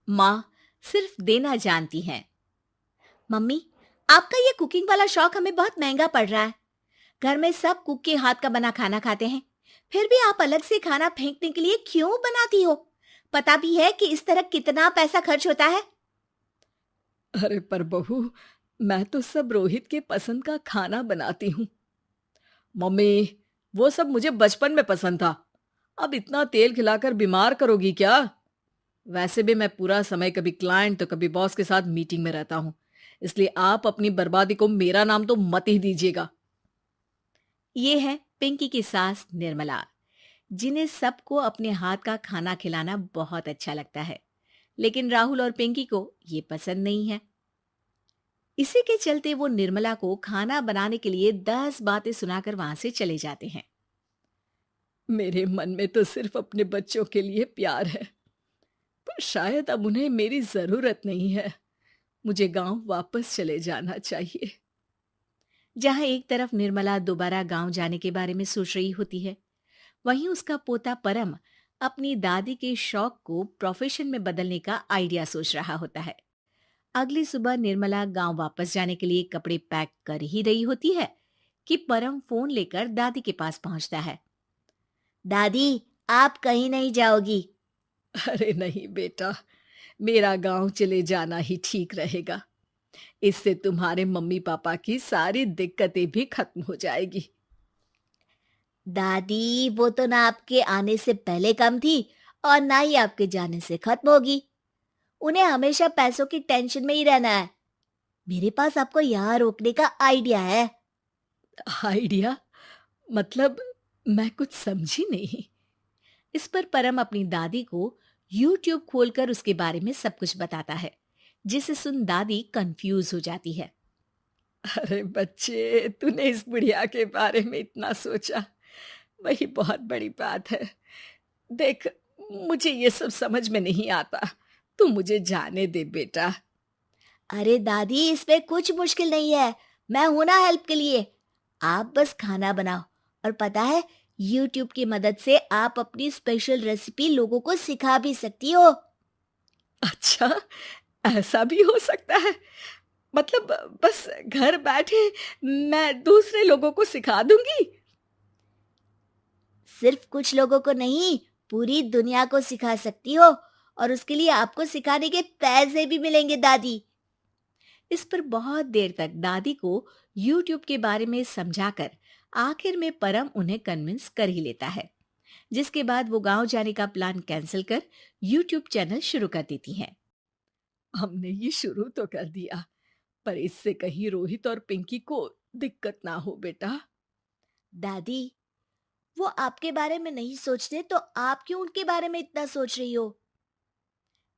माँ सिर्फ देना जानती हैं। मम्मी, आपका ये कुकिंग वाला शौक हमें बहुत महंगा पड़ रहा है। घर में सब कुक के हाथ का बना खाना खाते हैं, फिर भी आप अलग से खाना फेंकने के लिए क्यों बनाती हो? पता भी है कि इस तरह कितना पैसा खर्च होता है। अरे पर बहू, मैं तो सब रोहित के पसंद का खाना बनाती हूँ। मम्मी, वो सब मुझे बचपन में पसंद था। अब इतना तेल खिलाकर बीमार करोगी क्या? वैसे भी मैं पूरा समय कभी क्लाइंट तो कभी बॉस के साथ मीटिंग में रहता हूँ। इसलिए आप अपनी बर्बादी को मेरा नाम तो मत ही दीजिएगा। ये है पिंकी की सास निर्मला, जिन्हें सबको अपने हाथ का खाना खिलाना बहुत अच्छा लगता है, लेकिन राहुल और पिंकी को ये पसंद नहीं है। इसी के चलते वो निर्मला को खाना बनाने के लिए 10 बातें सुनाकर वहां से चले जाते हैं। मेरे मन में तो सिर्फ अपने बच्चों के लिए प्यार है, पर शायद अब उन्हें मेरी जरूरत नहीं है। मुझे गांव वापस चले जाना चाहिए। जहां एक तरफ निर्मला दोबारा गांव जाने के बारे में सोच रही होती है, वहीं उसका पोता परम अपनी दादी के शौक को प्रोफेशन में बदलने का आइडिया सोच रहा होता है। अगली सुबह निर्मला गांव वापस जाने के लिए कपड़े पैक कर ही रही होती है कि परम फोन लेकर दादी के पास पहुंचता है। दादी, आप कहीं नहीं जाओगी? अरे नहीं बेटा, मेरा गांव चले जाना ही ठीक रहेगा। इससे तुम्हारे मम्मी पापा की सारी दिक्कतें भी खत्म हो जाएगी। दादी, वो तो ना आपके आने से पहले कम थी और ना ही आपके जाने से खत्म होगी। उन्हें हमेशा पैसों की टेंशन में ही रहना है। मेरे पास आपको यहाँ रोकने का आइडिया है। आइडिया? मतलब मैं कुछ समझी नहीं। इस पर परम अपनी दादी को YouTube खोलकर उसके बारे में सब कुछ बताता है, जिसे सुन दादी कंफ्यूज हो जाती है। अरे बच्चे, तूने इस बुढ़िया के बारे में इतना सोचा, वही बहुत बड़ी बात है। देख, मुझे ये सब समझ में नहीं आता। तू मुझे जाने दे बेटा। अरे दादी, इसमें कुछ मुश्किल नहीं है। मैं हूं ना हेल्प के लिए। आप बस खाना बनाओ, और पता है, YouTube की मदद से आप अपनी स्पेशल रेसिपी लोगों को सिखा भी सकती हो। अच्छा, ऐसा भी हो सकता है? मतलब बस घर बैठे मैं दूसरे लोगों को सिखा दूंगी? सिर्फ कुछ लोगों को नहीं, पूरी दुनिया को सिखा सकती हो, और उसके लिए आपको सिखाने के पैसे भी मिलेंगे दादी। इस पर बहुत देर तक दादी को YouTube के बारे में समझाकर आखिर में परम उन्हें कन्विंस कर ही लेता है, जिसके बाद वो गांव जाने का प्लान कैंसिल कर YouTube चैनल शुरू कर देती हैं। हमने ये शुरू तो कर दिया, पर इससे कहीं रोहित और पिंकी को दिक्कत ना हो बेटा। दादी, वो आपके बारे में नहीं सोचते तो आप क्यों उनके बारे में इतना सोच रही हो?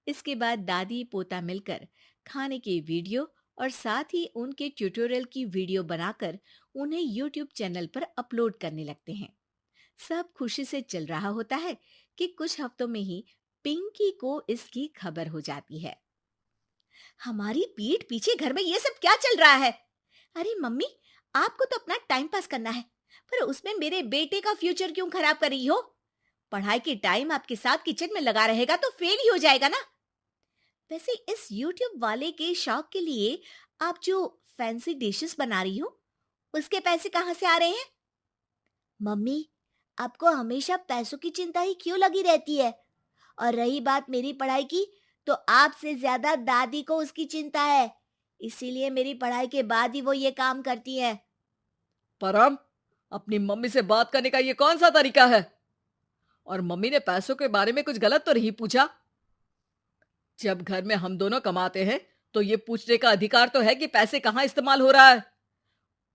इसके बाद दादी पोता मिलकर खाने की वीडियो और साथ ही उनके ट्यूटोरियल की वीडियो बनाकर उन्हें YouTube चैनल पर अपलोड करने लगते हैं। सब खुशी से चल रहा होता है कि कुछ हफ्तों में ही पिंकी को इसकी खबर हो जाती है। हमारी पीठ पीछे घर में ये सब क्या चल रहा है? अरे मम्मी, आपको तो अपना टाइम पास करना है, पर उसमें मेरे बेटे का फ्यूचर क्यों खराब कर रही हो? पढ़ाई के टाइम आपके साथ किचन में लगा रहेगा तो फेल ही हो जाएगा ना। वैसे इस YouTube वाले के शौक के लिए आप जो फैंसी डिशेस बना रही हो, उसके पैसे कहाँ से आ रहे हैं? मम्मी, आपको हमेशा पैसों की चिंता ही क्यों लगी रहती है? और रही बात मेरी पढ़ाई की, तो आपसे ज्यादा दादी को उसकी चिंता है। इसीलिए मेरी पढ़ाई के बाद ही वो ये काम करती है। परम, अपनी मम्मी से बात करने का ये कौन सा तरीका है? और मम्मी ने पैसों के बारे में कुछ गलत तो नहीं पूछा? जब घर में हम दोनों कमाते हैं, तो ये पूछने का अधिकार तो है कि पैसे कहाँ इस्तेमाल हो रहा है।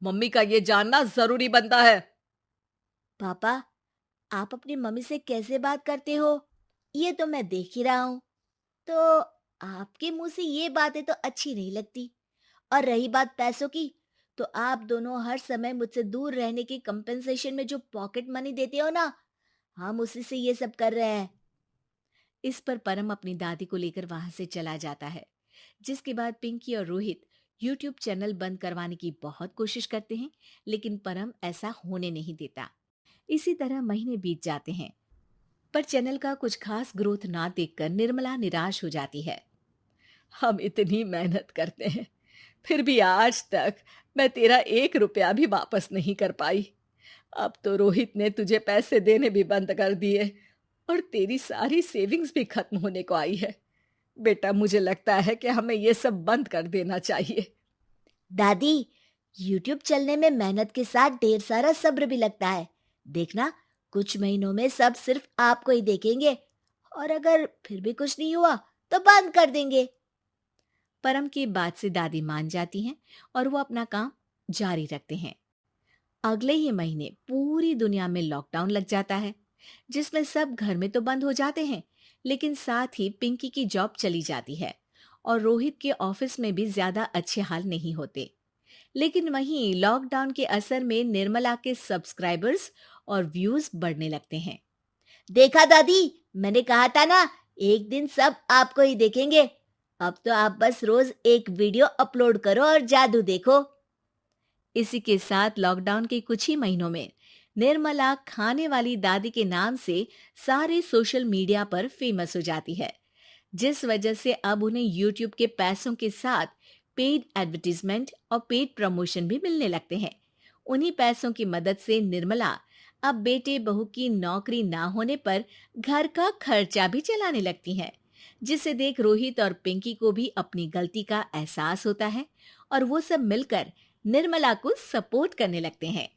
मम्मी का ये जानना जरूरी बनता है। पापा, आप अपनी मम्मी से कैसे बात करते हो, ये तो मैं देख ही रहा हूँ। तो आपके मुंह से ये बातें तो अच्छी नहीं लगती। और रही बात पैसों की, तो आप दोनों हर समय मुझसे दूर रहने की कंपेंसेशन में जो पॉकेट मनी देते हो ना, हम उसी से ये सब कर रहे हैं। इस पर परम अपनी दादी को लेकर वहां से चला जाता है, जिसके बाद पिंकी और रोहित YouTube चैनल बंद करवाने की बहुत कोशिश करते हैं, लेकिन परम ऐसा होने नहीं देता। इसी तरह महीने बीत जाते हैं। पर चैनल का कुछ खास ग्रोथ ना देखकर निर्मला निराश हो जाती है। हम इतनी मेहनत करते हैं, फिर भी आज तक मैं तेरा 1 रुपया भी वापस नहीं कर पाई। अब तो रोहित ने तुझे पैसे देने भी बंद कर दिए और तेरी सारी सेविंग्स भी खत्म होने को आई है। बेटा, मुझे लगता है कि हमें ये सब बंद कर देना चाहिए। दादी, यूट्यूब चलने में मेहनत के साथ ढेर सारा सब्र भी लगता है। देखना, कुछ महीनों में सब सिर्फ आपको ही देखेंगे और अगर फिर भी कुछ नहीं हुआ तो बंद कर देंगे। परम की बात से दादी मान जाती हैं और वो अपना काम जारी रखते हैं। अगले ही महीने पूरी दुनिया में लॉकडाउन लग जाता है, जिसमें सब घर में तो बंद हो जाते हैं, लेकिन साथ ही पिंकी की जॉब चली जाती है और रोहित के ऑफिस में भी ज्यादा अच्छे हाल नहीं होते। लेकिन वहीं लॉकडाउन के असर में निर्मला के सब्सक्राइबर्स और व्यूज बढ़ने लगते हैं। देखा दादी, मैंने कहा था ना, एक दिन सब आपको ही देखेंगे। अब तो आप बस रोज एक वीडियो अपलोड करो और जादू देखो। इसी के साथ लॉकडाउन के कुछ ही महीनों में निर्मला खाने वाली दादी के नाम से सारे सोशल मीडिया पर फेमस हो जाती है, जिस वजह से अब उन्हें यूट्यूब के पैसों के साथ पेड एडवर्टीजमेंट और पेड प्रमोशन भी मिलने लगते हैं। उन्हीं पैसों की मदद से निर्मला अब बेटे बहू की नौकरी ना होने पर घर का खर्चा भी चलाने लगती हैं, जिसे देख रोहित और पिंकी को भी अपनी गलती का एहसास होता है और वो सब मिलकर निर्मला को सपोर्ट करने लगते हैं।